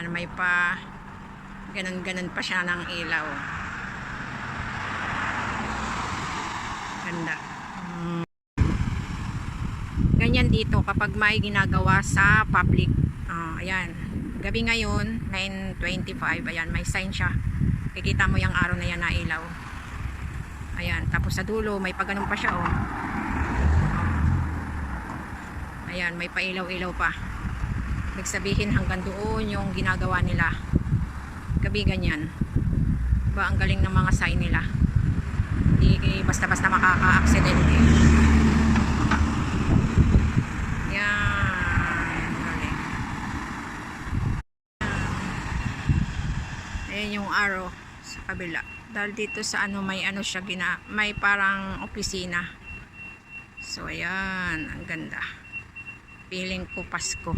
Ayan, may pa ganun-ganun pa siya ng ilaw. Ganda. Ganyan dito kapag may ginagawa sa public. Ayan. Gabi ngayon, 9:25. Ayan, may sign siya. Kikita mo yung araw na yan na ilaw. Ayan, tapos sa dulo may paganon pa siya, oh. Ayan, may pailaw-ilaw pa. Ibig sabihin hanggang doon yung ginagawa nila. Gabi ganyan. Diba, ang galing ng mga sign nila. Hindi basta-basta makaka-aksidente. Yan. Galing. Ayan yung arrow sa kabila. Dahil dito sa ano, may ano siya may parang opisina. So ayan, ang ganda. Feeling ko Pasko.